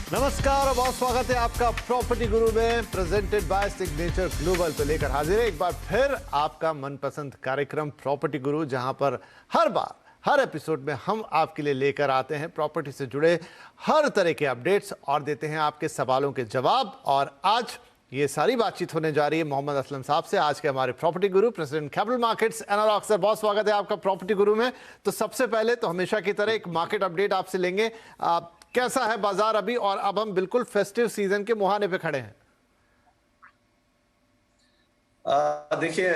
नमस्कार और बहुत स्वागत है आपका प्रॉपर्टी गुरु में, प्रेजेंटेड बाय सिग्नेचर ग्लोबल पे लेकर हाजिर है एक बार फिर आपका मनपसंद कार्यक्रम प्रॉपर्टी गुरु, जहां पर हर बार हर एपिसोड में हम आपके लिए लेकर आते हैं प्रॉपर्टी से जुड़े हर तरह के अपडेट्स और देते हैं आपके सवालों के जवाब। और आज ये सारी बातचीत होने जा रही है मोहम्मद असलम साहब से, आज के हमारे प्रॉपर्टी गुरु, president capital markets analog. Sir बहुत स्वागत है आपका प्रॉपर्टी गुरु में। तो सबसे पहले तो हमेशा की तरह एक मार्केट अपडेट आपसे लेंगे। कैसा है बाजार अभी, और अब हम बिल्कुल फेस्टिव सीजन के मुहाने पे खड़े हैं। देखिए,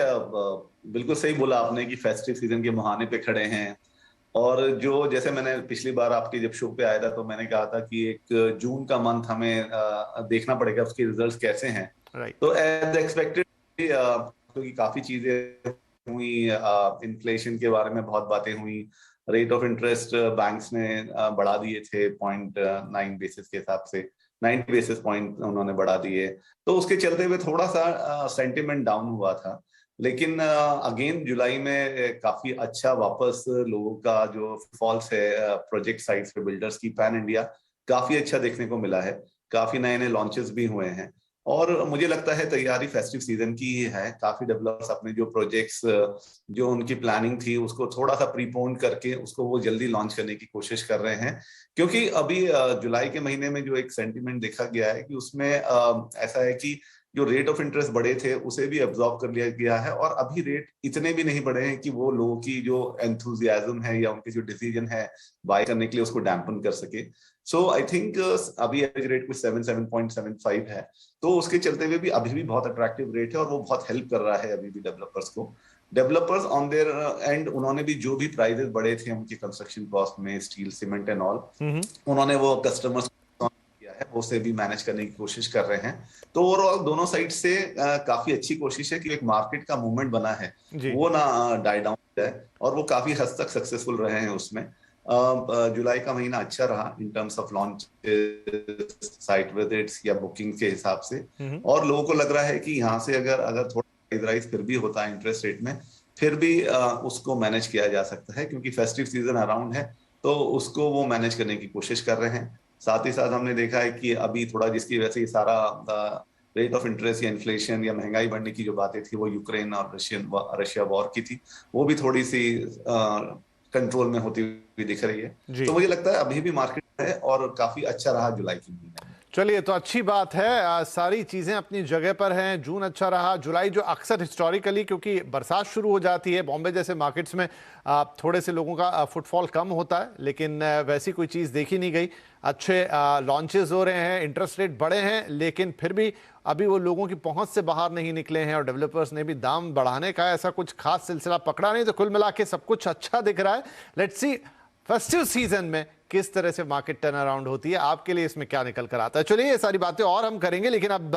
बिल्कुल सही बोला आपने कि फेस्टिव सीजन के मुहाने पे खड़े हैं। और जो जैसे मैंने पिछली बार आपके जब शो पे आया था तो मैंने कहा था कि एक जून का मंथ हमें देखना पड़ेगा उसके रिजल्ट्स कैसे हैं। तो एज एक्सपेक्टेड क्योंकि काफी चीजें हुई, इन्फ्लेशन के बारे में बहुत बातें हुई, रेट ऑफ इंटरेस्ट बैंक्स ने बढ़ा दिए थे 0.9 बेसिस के हिसाब से, 90 बेसिस पॉइंट उन्होंने बढ़ा दिए। तो उसके चलते हुए थोड़ा सा सेंटिमेंट डाउन हुआ था। लेकिन अगेन जुलाई में काफी अच्छा वापस लोगों का जो फॉल्स है प्रोजेक्ट साइट्स पे बिल्डर्स की पैन इंडिया काफी अच्छा देखने को मिला है। काफी नए नए लॉन्चेस भी हुए हैं और मुझे लगता है तैयारी फेस्टिव सीजन की ही है। काफी डेवलपर्स अपने जो प्रोजेक्ट्स जो उनकी प्लानिंग थी उसको थोड़ा सा प्रीपोन करके उसको वो जल्दी लॉन्च करने की कोशिश कर रहे हैं, क्योंकि अभी जुलाई के महीने में जो एक सेंटिमेंट देखा गया है कि उसमें ऐसा है कि जो रेट ऑफ इंटरेस्ट बढ़े थे उसे भी एब्जॉर्ब कर लिया गया है और अभी रेट इतने भी नहीं बढ़े हैं कि वो लोगों की जो एंथुजियाज्म है या उनके जो डिसीजन है बाय करने के लिए उसको डैम्पन कर सके। सो आई थिंक अभी एवरेज रेट कुछ 7.75 है, तो उसके चलते हुए भी अभी भी बहुत अट्रैक्टिव रेट है और वो बहुत हेल्प कर रहा है अभी भी डेवलपर्स को। डेवलपर्स ऑन देयर एंड उन्होंने भी जो भी प्राइजेस बढ़े थे उनके कंस्ट्रक्शन कॉस्ट में, स्टील, सीमेंट एंड ऑल, उन्होंने वो कस्टमर्स उसे भी मैनेज करने की कोशिश कर रहे हैं। तो ओवरऑल दोनों साइड से काफी अच्छी कोशिश है कि एक मार्केट का मूवमेंट बना है वो ना डाई डाउन जाए, और वो काफी हद तक सक्सेसफुल रहे हैं उसमें। जुलाई का महीना अच्छा रहा in terms of launch, site visits या बुकिंग के हिसाब से, और लोगों को लग रहा है कि यहाँ से अगर थोड़ा राइज फिर भी होता है इंटरेस्ट रेट में, फिर भी उसको मैनेज किया जा सकता है, क्योंकि फेस्टिव सीजन अराउंड है तो उसको वो मैनेज करने की कोशिश कर रहे हैं। साथ ही साथ हमने देखा है कि अभी थोड़ा जिसकी वजह से सारा रेट ऑफ इंटरेस्ट या इन्फ्लेशन या महंगाई बढ़ने की जो बातें थी वो यूक्रेन और रशिया वॉर की थी, वो भी थोड़ी सी कंट्रोल में होती हुई दिख रही है। तो मुझे लगता है अभी भी मार्केट है और काफी अच्छा रहा जुलाई की महीने। चलिए, तो अच्छी बात है, सारी चीज़ें अपनी जगह पर हैं। जून अच्छा रहा, जुलाई जो अक्सर हिस्टोरिकली क्योंकि बरसात शुरू हो जाती है बॉम्बे जैसे मार्केट्स में थोड़े से लोगों का फुटफॉल कम होता है, लेकिन वैसी कोई चीज़ देखी नहीं गई। अच्छे लॉन्चेस हो रहे हैं, इंटरेस्ट रेट बढ़े हैं, लेकिन फिर भी अभी वो लोगों की पहुंच से बाहर नहीं निकले हैं और डेवलपर्स ने भी दाम बढ़ाने का ऐसा कुछ खास सिलसिला पकड़ा नहीं। तो कुल मिला के सब कुछ अच्छा दिख रहा है। लेट्स सी फेस्टिव सीजन में किस तरह से मार्केट टर्न अराउंड होती है, आपके लिए इसमें क्या निकल कर आता है। चलिए, ये सारी बातें और हम करेंगे, लेकिन अब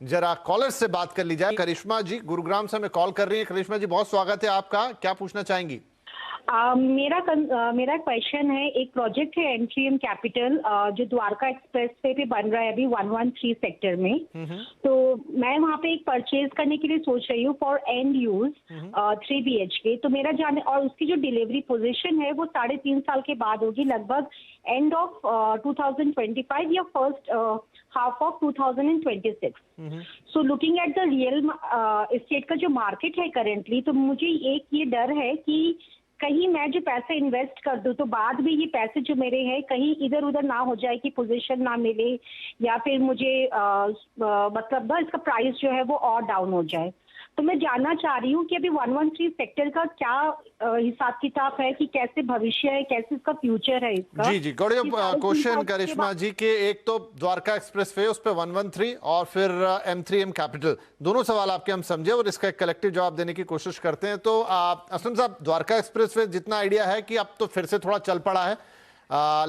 जरा कॉलर्स से बात कर ली जाए। करिश्मा जी गुरुग्राम से हमें कॉल कर रही हैं। करिश्मा जी बहुत स्वागत है आपका, क्या पूछना चाहेंगी? मेरा क्वेश्चन है, एक प्रोजेक्ट है एंट्रियम कैपिटल जो द्वारका एक्सप्रेस वे पे बन रहा है अभी 113 सेक्टर में। तो मैं वहाँ पे एक परचेज करने के लिए सोच रही हूँ फॉर एंड यूज 3 BHK। तो मेरा जाने और उसकी जो डिलीवरी पोजीशन है वो 3.5 साल के बाद होगी, लगभग एंड ऑफ 2025 या first half of 2026। So looking at the real estate का जो मार्केट है करेंटली, तो मुझे एक ये डर है कि कहीं मैं जो पैसे इन्वेस्ट कर दूं तो बाद में ये पैसे जो मेरे हैं कहीं इधर उधर ना हो जाए कि पोजीशन ना मिले, या फिर मुझे मतलब ना इसका प्राइस जो है वो और डाउन हो जाए। तो मैं जानना चाह रही हूँ कि अभी 113 सेक्टर का क्या हिसाब किताब है, कि कैसे भविष्य है, कैसे इसका फ्यूचर है इसका। जी गौड़िया क्वेश्चन करिश्मा जी के, एक तो द्वारका एक्सप्रेस वे उस पे 113 और फिर M3M कैपिटल, दोनों सवाल आपके हम समझे और इसका एक कलेक्टिव जवाब देने की कोशिश करते हैं। तो असलम साहब, द्वारका एक्सप्रेस वे जितना आइडिया है कि अब तो फिर से थोड़ा चल पड़ा है,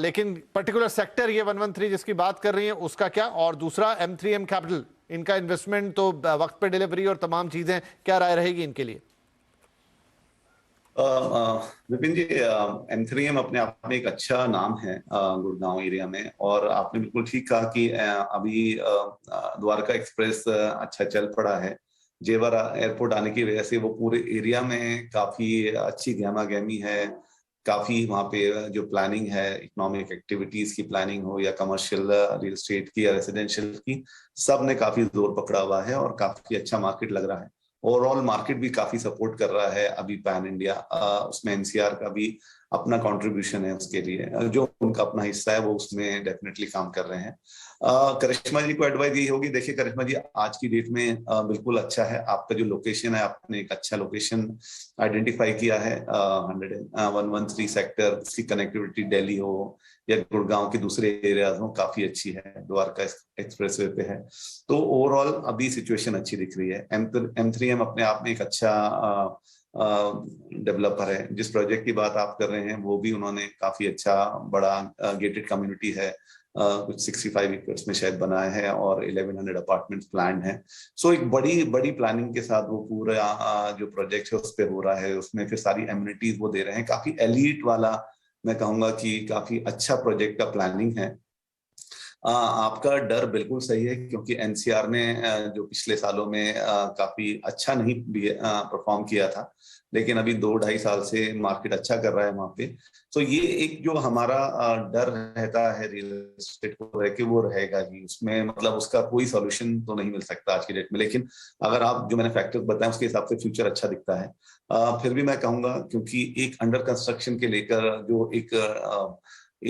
लेकिन पर्टिकुलर सेक्टर ये 113 जिसकी बात कर रही है उसका क्या, और दूसरा M3M कैपिटल, इनका इन्वेस्टमेंट तो वक्त पे डिलीवरी और तमाम चीजें, क्या राय रहेगी इनके लिए? विपिन जी, M3M अपने आप में एक अच्छा नाम है गुड़गांव एरिया में, और आपने बिल्कुल ठीक कहा कि अभी द्वारका एक्सप्रेस अच्छा चल पड़ा है। जेवर एयरपोर्ट आने की वजह से वो पूरे एरिया में काफी अच्छी गहमा गहमी है, काफी वहाँ पे जो प्लानिंग है, इकोनॉमिक एक्टिविटीज की प्लानिंग हो या कमर्शियल रियल एस्टेट की या रेसिडेंशियल की, सब ने काफी जोर पकड़ा हुआ है और काफी अच्छा मार्केट लग रहा है। ओवरऑल मार्केट भी काफी सपोर्ट कर रहा है अभी पैन इंडिया, उसमें एनसीआर का भी अपना कंट्रीब्यूशन है उसके लिए, जो उनका अपना हिस्सा है वो उसमें डेफिनेटली काम कर रहे हैं। करिश्मा जी को एडवाइस यही होगी, देखिए करिश्मा जी आज की डेट में बिल्कुल अच्छा है आपका जो लोकेशन है, आपने एक अच्छा लोकेशन आइडेंटिफाई किया है। 113 सेक्टर, उसकी कनेक्टिविटी दिल्ली हो या गुड़गांव के दूसरे एरियाज हो काफी अच्छी है, द्वारका एक्सप्रेसवे पे है, तो ओवरऑल अभी सिचुएशन अच्छी दिख रही है। M3M अपने आप में एक अच्छा डेवलपर है। जिस प्रोजेक्ट की बात आप कर रहे हैं वो भी उन्होंने काफी अच्छा बड़ा गेटेड कम्युनिटी है, कुछ 65 एकर्स में शायद बनाया है और 1100 अपार्टमेंट्स प्लान है। सो एक बड़ी बड़ी प्लानिंग के साथ वो पूरा जो प्रोजेक्ट है उस पे हो रहा है, उसमें फिर सारी एमिनिटीज वो दे रहे हैं, काफी एलीट वाला मैं कहूंगा कि काफी अच्छा प्रोजेक्ट का प्लानिंग है। आपका डर बिल्कुल सही है क्योंकि एनसीआर ने जो पिछले सालों में काफी अच्छा नहीं परफॉर्म किया था, लेकिन अभी 2-2.5 साल से मार्केट अच्छा कर रहा है वहां पे। तो ये एक जो हमारा डर रहता है रियल एस्टेट को रह के, वो रहेगा ही, उसमें मतलब उसका कोई सॉल्यूशन तो नहीं मिल सकता आज की डेट में। लेकिन अगर आप जो मैंने फैक्टर्स बताए उसके हिसाब से फ्यूचर अच्छा दिखता है। फिर भी मैं कहूंगा क्योंकि एक अंडर कंस्ट्रक्शन के लेकर जो एक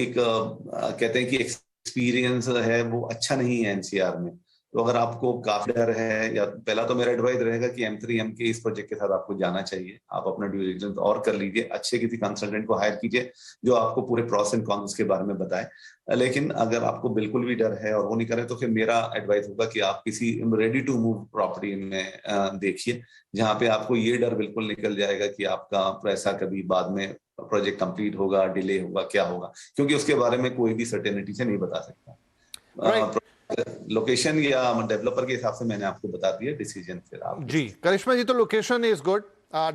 कहते हैं कि एक्सपीरियंस है वो अच्छा नहीं है एनसीआर में, तो अगर आपको काफी डर है, या पहला तो मेरा एडवाइस रहेगा कि M3M के इस प्रोजेक्ट के साथ आपको जाना चाहिए, आप अपना ड्यू डिलिजेंस और कर लीजिए, अच्छे किसी कंसल्टेंट को हायर कीजिए जो आपको पूरे प्रॉस एंड कॉन्स के बारे में बताए। लेकिन अगर आपको बिल्कुल भी डर है और वो नहीं करे, तो फिर मेरा एडवाइस होगा कि आप किसी रेडी टू मूव प्रॉपर्टी में देखिए, जहाँ पे आपको ये डर बिल्कुल निकल जाएगा कि आपका पैसा कभी बाद में प्रोजेक्ट कंप्लीट होगा, डिले होगा, क्या होगा, क्योंकि उसके बारे में कोई भी सर्टेनिटी से नहीं बता सकता। लोकेशन या डेवलपर के हिसाब से मैंने आपको बता दिया डिसीजन, फिर आप जी करिश्मा जी, तो लोकेशन इज गुड,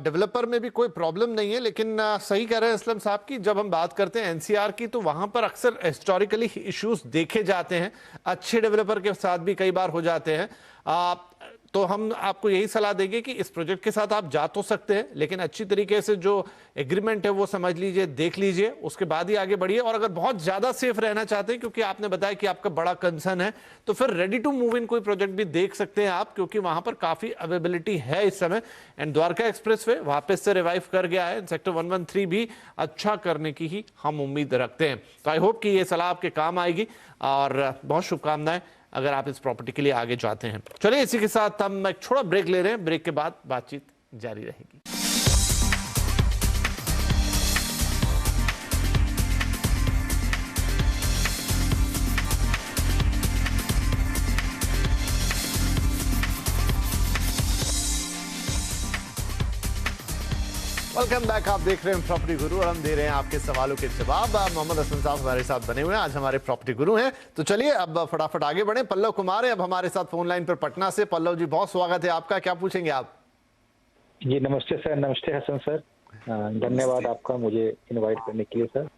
डेवलपर में भी कोई प्रॉब्लम नहीं है, लेकिन सही कह रहे हैं असलम साहब की, जब हम बात करते हैं एनसीआर की तो वहां पर अक्सर हिस्टोरिकली इश्यूज देखे जाते हैं, अच्छे डेवलपर के साथ भी कई बार हो जाते हैं। तो हम आपको यही सलाह देंगे कि इस प्रोजेक्ट के साथ आप जा तो सकते हैं, लेकिन अच्छी तरीके से जो एग्रीमेंट है वो समझ लीजिए, देख लीजिए, उसके बाद ही आगे बढ़िए। और अगर बहुत ज्यादा सेफ रहना चाहते हैं, क्योंकि आपने बताया कि आपका बड़ा कंसर्न है, तो फिर रेडी टू मूव इन कोई प्रोजेक्ट भी देख सकते हैं आप, क्योंकि वहां पर काफी अवेलेबिलिटी है इस समय। एंड द्वारका एक्सप्रेसवे वापस से रिवाइव कर गया है, सेक्टर 113 भी अच्छा करने की ही हम उम्मीद रखते हैं। तो आई होप कि ये सलाह आपके काम आएगी और बहुत शुभकामनाएं अगर आप इस प्रॉपर्टी के लिए आगे जाते हैं। चलिए इसी के साथ हम एक छोटा ब्रेक ले रहे हैं, ब्रेक के बाद बातचीत जारी रहेगी। वेलकम बैक, आप देख रहे हैं प्रॉपर्टी गुरु और हम दे रहे हैं आपके सवालों के जवाब। मोहम्मद हसन साहब हमारे साथ बने हुए हैं, आज हमारे प्रॉपर्टी गुरु हैं। तो चलिए अब फटाफट आगे बढ़े। पल्लव कुमार है अब हमारे साथ फोन लाइन पर पटना से। पल्लव जी, बहुत स्वागत है आपका, क्या पूछेंगे आप? जी नमस्ते सर। नमस्ते हसन सर, धन्यवाद आपका मुझे इनवाइट करने के लिए सर।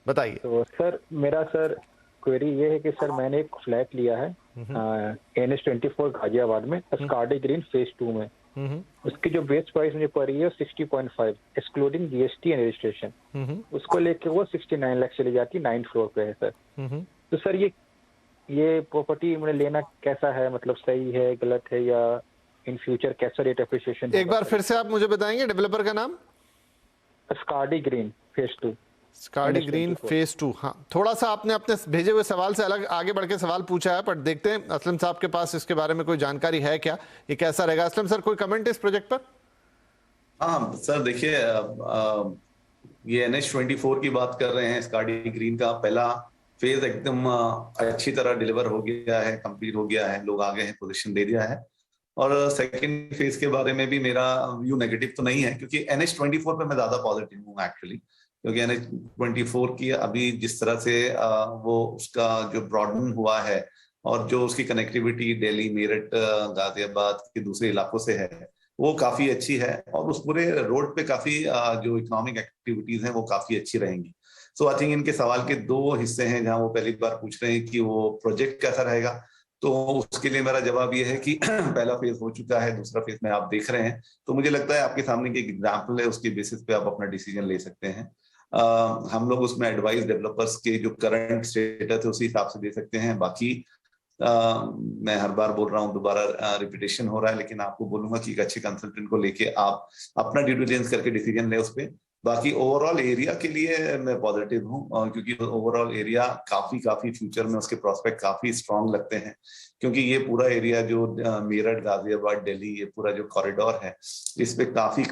बताइए। तो सर मेरा क्वेरी ये है कि सर मैंने एक फ्लैट लिया है NH24 गाजियाबाद में, स्कार्डी ग्रीन फेज 2 में। उसकी जो बेस प्राइस मुझे पड़ रही है 60.5 एक्सक्लूडिंग GST एंड रजिस्ट्रेशन। उसको लेके वो 69 लाख चली जाती, 9th फ्लोर पे है सर। तो सर ये प्रॉपर्टी मुझे लेना कैसा है, मतलब सही है, गलत है, या इन फ्यूचर कैसा रेट एप्रिसिएशन? एक बार फिर से आप मुझे बताएंगे डेवलपर का नाम? स्कार्डी ग्रीन फेज 2। स्कार्डी ग्रीन फेज 2। हाँ, थोड़ा सा आपने अपने भेजे हुए सवाल से अलग आगे बढ़ के सवाल पूछा है, पर देखते हैं असलम साहब के पास इसके बारे में कोई जानकारी है क्या, ये कैसा रहेगा। असलम सर, कोई कमेंट इस प्रोजेक्ट पर? हाँ सर, देखिए ये NH24 की बात कर रहे हैं, स्कार्डी ग्रीन का पहला फेज एकदम अच्छी तरह डिलीवर हो गया है, कंप्लीट हो गया है, लोग आ गए हैं, पोजीशन दे दिया है। और सेकंड फेज के बारे में भी मेरा व्यू नेगेटिव तो नहीं है, क्योंकि NH24 पे मैं ज्यादा पॉजिटिव हूँ एक्चुअली, क्योंकि NH24 की अभी जिस तरह से वो उसका जो ब्रॉडन हुआ है और जो उसकी कनेक्टिविटी दिल्ली, मेरठ, गाजियाबाद के दूसरे इलाकों से है, वो काफी अच्छी है। और उस पूरे रोड पे काफी जो इकोनॉमिक एक्टिविटीज हैं वो काफी अच्छी रहेंगी। सो आई थिंक इनके सवाल के दो हिस्से हैं, जहां वो पहली बार पूछ रहे हैं कि वो प्रोजेक्ट कैसा रहेगा। तो उसके लिए मेरा जवाब ये है कि पहला फेज हो चुका है, दूसरा फेज में आप देख रहे हैं, तो मुझे लगता है आपके सामने की एक एग्जाम्पल है, उसके बेसिस पे आप अपना डिसीजन ले सकते हैं। हम लोग उसमें एडवाइस डेवलपर्स के जो करंट स्टेटस है उसी हिसाब से दे सकते हैं। बाकी मैं हर बार बोल रहा हूँ, दोबारा रिपीटेशन हो रहा है, लेकिन आपको बोलूंगा कि एक अच्छे कंसल्टेंट को लेके आप अपना ड्यू डिलिजेंस करके डिसीजन ले उस पर। बाकी ओवरऑल एरिया के लिए मैं पॉजिटिव हूँ, क्योंकि ओवरऑल एरिया काफी फ्यूचर में उसके प्रोस्पेक्ट काफी स्ट्रांग लगते हैं, क्योंकि ये पूरा एरिया जो मेरठ, गाजियाबाद, दिल्ली, ये पूरा जो कॉरिडोर है, इस पे काफी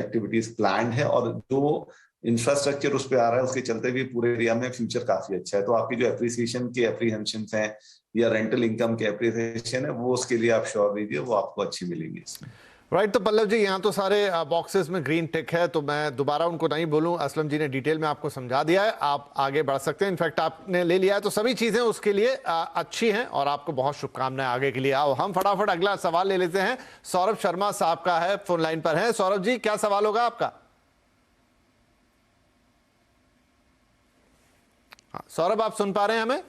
एक्टिविटीज प्लान्ड है, और जो इंफ्रास्ट्रक्चर उस पे आ रहा है उसके चलते भी पूरे एरिया में फ्यूचर काफी अच्छा है। तो आपकी जो एप्रिसिएशन के एप्रीहेंशन हैं या रेंटल इनकम के एप्रिसिएशन है, वो उसके लिए आप श्योर रहिए, वो आपको अच्छी मिलेंगी इसमें। राइट, तो पल्लव जी यहाँ तो सारे बॉक्सेस में ग्रीन टिक है, तो मैं दोबारा उनको नहीं बोलूँ, असलम जी ने डिटेल में आपको समझा दिया है, आप आगे बढ़ सकते हैं। इनफैक्ट आपने ले लिया है तो सभी चीजें उसके लिए अच्छी हैं, और आपको बहुत शुभकामनाएं आगे के लिए। आओ हम फटाफट अगला सवाल ले लेते हैं। सौरभ शर्मा साहब का है, फोन लाइन पर है। सौरभ जी, क्या सवाल होगा आपका? सौरभ, आप सुन पा रहे हैं हमें?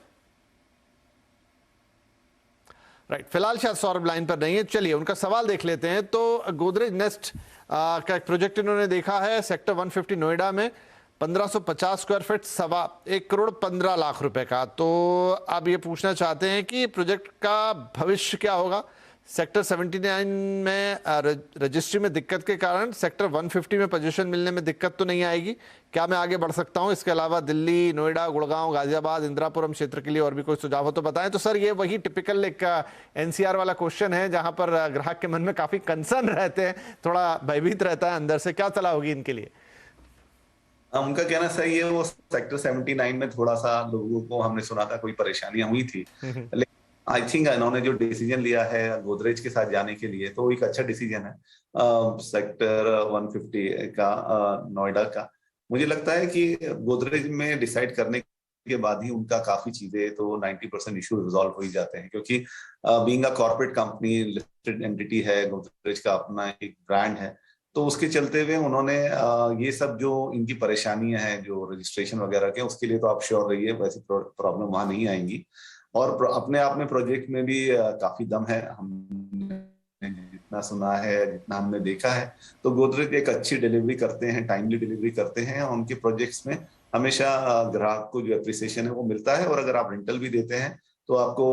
राइट, फिलहाल शायद सौरभ लाइन पर नहीं है। चलिए उनका सवाल देख लेते हैं। तो गोदरेज नेस्ट का एक प्रोजेक्ट इन्होंने देखा है सेक्टर 150 नोएडा में, 1550 स्क्वायर फीट, 1,15,15,00,000 रुपए का। तो अब ये पूछना चाहते हैं कि प्रोजेक्ट का भविष्य क्या होगा। सेक्टर 79 में रजिस्ट्री में दिक्कत के कारण सेक्टर 150 में पोजीशन मिलने में दिक्कत तो नहीं आएगी? क्या मैं आगे बढ़ सकता हूं? इसके अलावा दिल्ली, नोएडा, गुड़गांव, गाजियाबाद, इंदिरापुरम क्षेत्र के लिए और भी कोई सुझाव हो तो बताएं। तो सर, ये वही टिपिकल एक एनसीआर वाला क्वेश्चन है जहां पर ग्राहक के मन में काफी कंसर्न रहते हैं, थोड़ा भयभीत रहता है अंदर से। क्या सलाह होगी इनके लिए? उनका कहना सही है, वो सेक्टर 79 में थोड़ा सा लोगों को हमने सुना था कोई परेशानियां हुई थी, लेकिन आई थिंक इन्होंने जो डिसीजन लिया है गोदरेज के साथ जाने के लिए, तो एक अच्छा डिसीजन है सेक्टर 150 का, नोएडा का। मुझे लगता है कि गोदरेज में डिसाइड करने के बाद ही उनका काफी चीजें तो 90% इशू रिजॉल्व हो ही जाते हैं, क्योंकि being a corporate company, listed entity है, गोदरेज का अपना एक ब्रांड है, तो उसके चलते हुए उन्होंने ये सब जो इनकी परेशानियां हैं जो रजिस्ट्रेशन वगैरह के, उसके लिए तो आप श्योर रहिए वैसी प्रॉब्लम वहां नहीं आएंगी। और अपने आप में प्रोजेक्ट में भी काफी दम है, हमने जितना सुना है, जितना हमने देखा है, तो गोदरेज एक अच्छी डिलीवरी करते हैं, टाइमली डिलीवरी करते हैं, और उनके प्रोजेक्ट्स में हमेशा ग्राहक को जो एप्रिसिएशन है वो मिलता है। और अगर आप रेंटल भी देते हैं तो आपको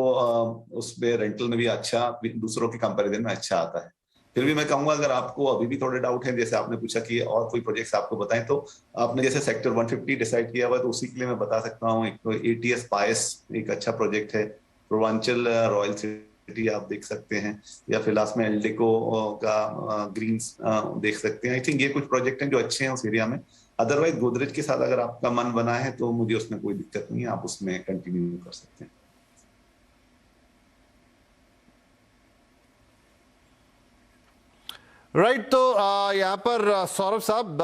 उस पे रेंटल में भी अच्छा, दूसरों के कंपैरिजन में अच्छा आता है। फिर भी मैं कहूंगा, अगर आपको अभी भी थोड़े डाउट हैं, जैसे आपने पूछा कि और कोई प्रोजेक्ट्स आपको बताएं, तो आपने जैसे सेक्टर 150 डिसाइड किया हुआ है, तो उसी के लिए मैं बता सकता हूँ, एक तो ATS पायस एक अच्छा प्रोजेक्ट है, पूर्वांचल रॉयल सिटी आप देख सकते हैं, या फिर लास्ट में एल्डेको का ग्रीन्स देख सकते हैं। आई थिंक ये कुछ प्रोजेक्ट हैं जो अच्छे हैं उस एरिया में। अदरवाइज गोदरेज के साथ अगर आपका मन बना है तो मुझे उसमें कोई दिक्कत नहीं है, आप उसमें कंटिन्यू कर सकते हैं। राइट, तो यहाँ पर सौरभ साहब,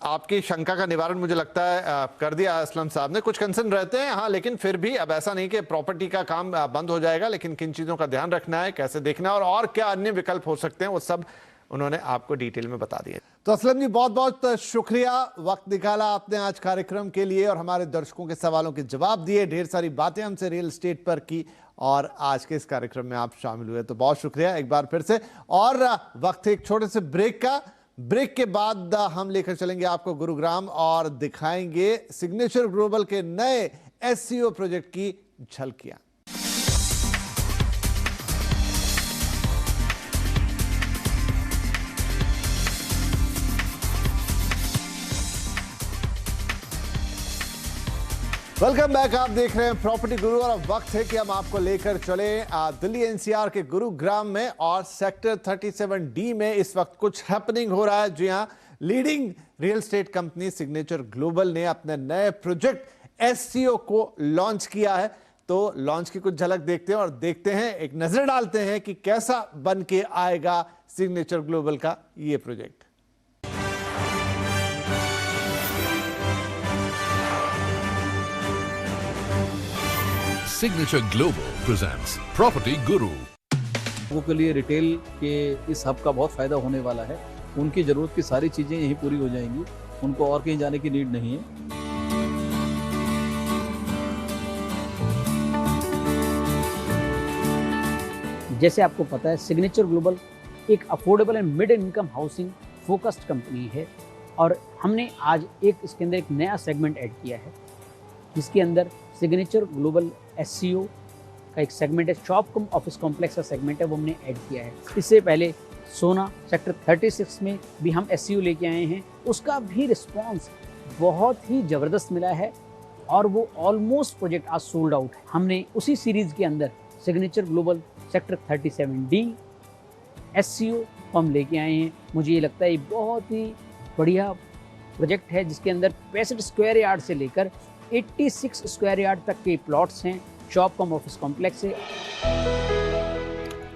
आपकी शंका का निवारण मुझे लगता है कर दिया असलम साहब ने। कुछ कंसर्न रहते हैं हाँ, लेकिन फिर भी अब ऐसा नहीं कि प्रॉपर्टी का काम बंद हो जाएगा, लेकिन किन चीज़ों का ध्यान रखना है, कैसे देखना है, और क्या अन्य विकल्प हो सकते हैं, वो सब उन्होंने आपको डिटेल में बता दिए। तो असलम जी, बहुत बहुत शुक्रिया, वक्त निकाला आपने आज कार्यक्रम के लिए और हमारे दर्शकों के सवालों के जवाब दिए, ढेर सारी बातें हमसे रियल एस्टेट पर की, और आज के इस कार्यक्रम में आप शामिल हुए, तो बहुत शुक्रिया एक बार फिर से। और वक्त एक छोटे से ब्रेक का। ब्रेक के बाद हम लेकर चलेंगे आपको गुरुग्राम और दिखाएंगे सिग्नेचर ग्लोबल के नए SEO प्रोजेक्ट की झलकियां। वेलकम बैक, आप देख रहे हैं प्रॉपर्टी गुरु, और अब वक्त है कि हम आपको लेकर चले दिल्ली NCR के गुरुग्राम में, और सेक्टर 37D में इस वक्त कुछ हैपनिंग हो रहा है। जी हाँ, leading real estate company signature global ने अपने नए प्रोजेक्ट SEO को लॉन्च किया है। तो लॉन्च की कुछ झलक देखते हैं और देखते हैं, एक नजर डालते हैं कि कैसा बन के आएगा सिग्नेचर ग्लोबल का ये project. Signature Global presents Property Guru। लोगों के लिए रिटेल के इस हब का बहुत फ़ायदा होने वाला है। उनकी ज़रूरत की सारी चीज़ें यहीं पूरी हो जाएंगी, उनको और कहीं जाने की नीड नहीं है। जैसे आपको पता है, सिग्नेचर ग्लोबल एक affordable and mid income housing focused company है, और हमने आज इसके अंदर एक नया सेगमेंट ऐड किया है, जिसके अंदर सिग्नेचर ग्लोबल SCO का एक सेगमेंट है, शॉप कम ऑफिस कॉम्प्लेक्स का सेगमेंट है, वो हमने ऐड किया है। इससे पहले सोना सेक्टर 36 में भी हम SCO लेके आए हैं, उसका भी रिस्पॉन्स बहुत ही ज़बरदस्त मिला है और वो ऑलमोस्ट प्रोजेक्ट आज सोल्ड आउट है। हमने उसी सीरीज़ के अंदर signature global sector 37D SCO हम लेके आए हैं। मुझे ये लगता है ये बहुत ही बढ़िया प्रोजेक्ट है, जिसके अंदर 65 स्क्वायर यार्ड से लेकर 86 स्क्वायर यार्ड तक के प्लॉट्स हैं, शॉप कम ऑफिस कॉम्प्लेक्स है।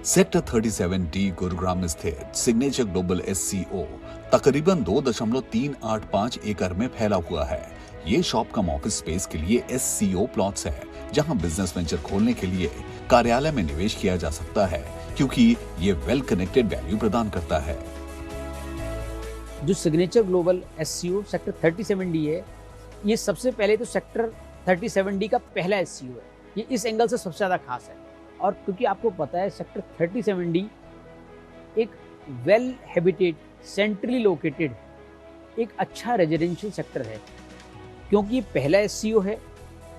सेक्टर 37D गुरुग्राम में स्थित सिग्नेचर ग्लोबल SCO तकरीबन 2.385 एकड़ में फैला हुआ है। ये शॉप कम ऑफिस स्पेस के लिए SCO प्लॉट्स है, जहां बिजनेस वेंचर खोलने के लिए कार्यालय में निवेश किया जा सकता है, क्योंकि ये वेल कनेक्टेड वैल्यू प्रदान करता है। जो signature global SCO sector 37D है, ये सबसे पहले तो सेक्टर 37D का पहला SCO है। ये इस एंगल से सबसे ज़्यादा खास है, और क्योंकि आपको पता है सेक्टर 37D एक वेल हैबिटेड, सेंट्रली लोकेटेड, एक अच्छा रेजिडेंशियल सेक्टर है, क्योंकि ये पहला SCO है।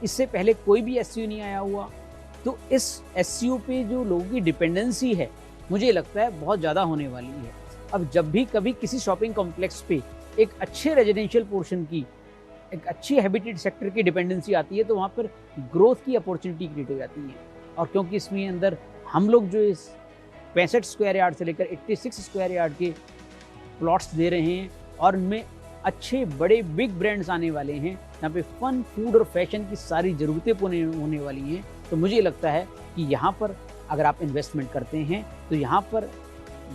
इससे पहले कोई भी SCO नहीं आया हुआ, तो इस SCO पे जो लोगों की डिपेंडेंसी है, मुझे लगता है बहुत ज़्यादा होने वाली है। अब जब भी कभी किसी शॉपिंग कॉम्प्लेक्स पे एक अच्छे रेजिडेंशियल पोर्शन की, एक अच्छी हैबिटेड सेक्टर की डिपेंडेंसी आती है, तो वहाँ पर ग्रोथ की अपॉर्चुनिटी क्रिएट हो जाती है। और क्योंकि इसमें अंदर हम लोग जो इस 65 स्क्वायर यार्ड से लेकर 86 स्क्वायर यार्ड के प्लॉट्स दे रहे हैं, और उनमें अच्छे बड़े बिग ब्रांड्स आने वाले हैं, यहाँ पे फन, फूड और फैशन की सारी ज़रूरतें पूरी होने वाली हैं, तो मुझे लगता है कि यहाँ पर अगर आप इन्वेस्टमेंट करते हैं तो यहाँ पर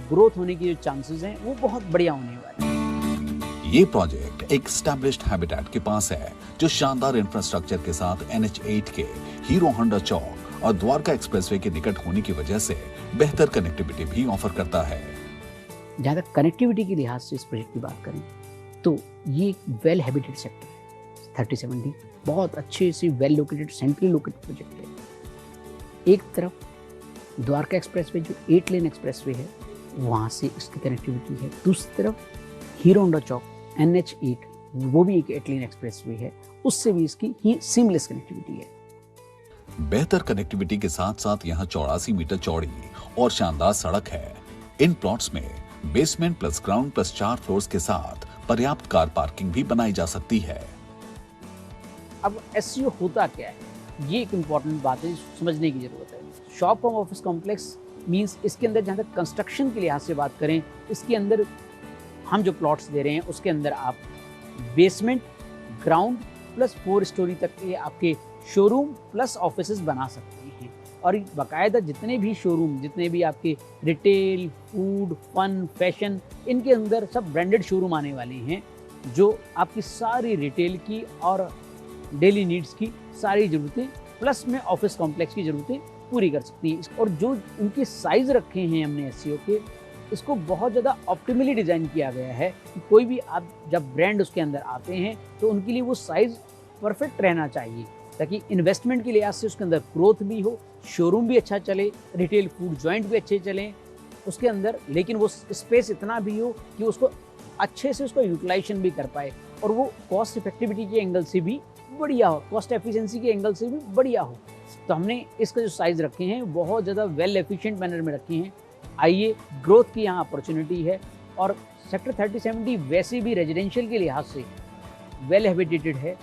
ग्रोथ होने की जो चांसेस हैं वो बहुत बढ़िया होने वाले हैं। ये प्रोजेक्ट एक एस्टैब्लिश्ड हैबिटेट के पास है, जो शानदार इंफ्रास्ट्रक्चर के साथ NH8 के हीरो होंडा चौक और द्वारका एक्सप्रेसवे के निकट होने की वजह से बेहतर कनेक्टिविटी भी ऑफर करता है। जहाँ तक कनेक्टिविटी के लिहाज से इस प्रोजेक्ट की बात करें तो ये एक वेल हैबिटेड सेक्टर है। 37D बहुत अच्छे से well located, centrally located project है। एक तरफ द्वारका एक्सप्रेसवे जो 8 लेन एक्सप्रेसवे है, वहाँ से इसकी कनेक्टिविटी है। दूसरी तरफ हीरो होंडा चौक NH8, वो भी एक 8 लेन एक्सप्रेसवे है, उससे भी इसकी ही सीमलेस कनेक्टिविटी है। बेहतर कनेक्टिविटी के साथ साथ यहाँ 84 मीटर चौड़ी और शानदार सड़क है। इन प्लॉट्स में basement plus ground plus 4 floors के साथ पर्याप्त कार पार्किंग भी बनाई जा सकती है। अब SCO होता क्या है, ये एक इम्पॉर्टेंट बात है, समझने की जरूरत है। शॉप कम ऑफिस कॉम्प्लेक्स मींस इसके अंदर जहाँ तक कंस्ट्रक्शन के लिहाज से बात करें, इसके अंदर हम जो प्लॉट्स दे रहे हैं उसके अंदर आप बेसमेंट, ग्राउंड प्लस 4 स्टोरी तक के आपके शोरूम प्लस ऑफिसेज बना सकते हैं। और बाकायदा जितने भी शोरूम, जितने भी आपके रिटेल, फूड, फन, फैशन, इनके अंदर सब ब्रांडेड शोरूम आने वाले हैं, जो आपकी सारी रिटेल की और डेली नीड्स की सारी ज़रूरतें प्लस में ऑफिस कॉम्प्लेक्स की ज़रूरतें पूरी कर सकती है। और जो उनके साइज़ रखे हैं हमने SCO के, इसको बहुत ज़्यादा ऑप्टिमली डिज़ाइन किया गया है कि कोई भी आप जब ब्रांड उसके अंदर आते हैं तो उनके लिए वो साइज़ परफेक्ट रहना चाहिए, ताकि इन्वेस्टमेंट के लिहाज से उसके अंदर ग्रोथ भी हो, शोरूम भी अच्छा चले, रिटेल फूड जॉइंट भी अच्छे चलें उसके अंदर, लेकिन वो स्पेस इतना भी हो कि उसको अच्छे से उसका यूटिलाइजेशन भी कर पाए, और वो कॉस्ट इफेक्टिविटी के एंगल से भी बढ़िया हो, कॉस्ट एफिशिएंसी के एंगल से भी बढ़िया हो। तो हमने इसका जो साइज़ रखे हैं बहुत ज़्यादा वेल एफिशिएंट मैनर में रखे हैं। आइए, ग्रोथ की यहाँ अपॉर्चुनिटी है, और सेक्टर 37D वैसे भी रेजिडेंशियल के लिहाज से वेल हैबिटेटेड है,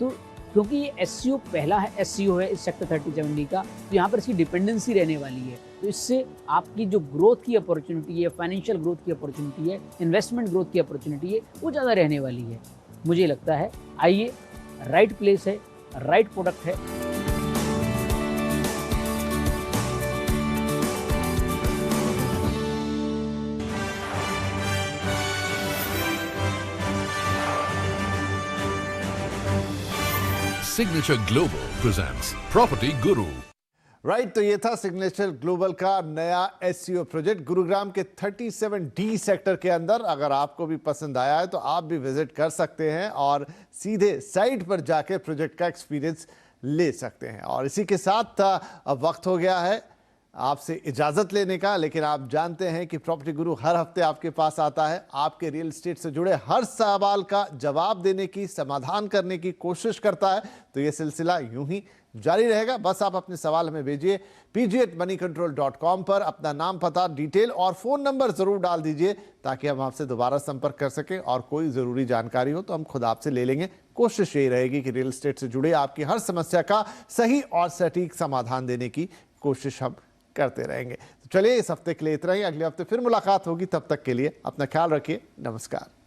तो क्योंकि ये SCO पहला है SCO है इस सेक्टर 37D का, तो यहाँ पर इसकी डिपेंडेंसी रहने वाली है, तो इससे आपकी जो ग्रोथ की अपॉर्चुनिटी है, फाइनेंशियल ग्रोथ की अपॉर्चुनिटी है, इन्वेस्टमेंट ग्रोथ की अपॉर्चुनिटी है, वो ज़्यादा रहने वाली है। मुझे लगता है आइए, राइट प्लेस है, राइट प्रोडक्ट है। Signature Global presents Property Guru. Right, तो ये था सिग्नेचर ग्लोबल का नया SCO प्रोजेक्ट गुरुग्राम के 37D सेक्टर के अंदर। अगर आपको भी पसंद आया है तो आप भी विजिट कर सकते हैं और सीधे साइट पर जाके प्रोजेक्ट का एक्सपीरियंस ले सकते हैं। और इसी के साथ अब वक्त हो गया है आपसे इजाजत लेने का, लेकिन आप जानते हैं कि प्रॉपर्टी गुरु हर हफ्ते आपके पास आता है, आपके रियल एस्टेट से जुड़े हर सवाल का जवाब देने की, समाधान करने की कोशिश करता है। तो ये सिलसिला यूं ही जारी रहेगा। बस आप अपने सवाल हमें भेजिए pg@moneycontrol.com पर, अपना नाम, पता, डिटेल और फोन नंबर जरूर डाल दीजिए ताकि हम आपसे दोबारा संपर्क कर सकें और कोई जरूरी जानकारी हो तो हम खुद आपसे ले लेंगे। कोशिश यही रहेगी कि रियल एस्टेट से जुड़े आपकी हर समस्या का सही और सटीक समाधान देने की कोशिश हम करते रहेंगे। तो चलिए, इस हफ्ते के लिए इतना ही। अगले हफ्ते फिर मुलाकात होगी, तब तक के लिए अपना ख्याल रखिए। नमस्कार।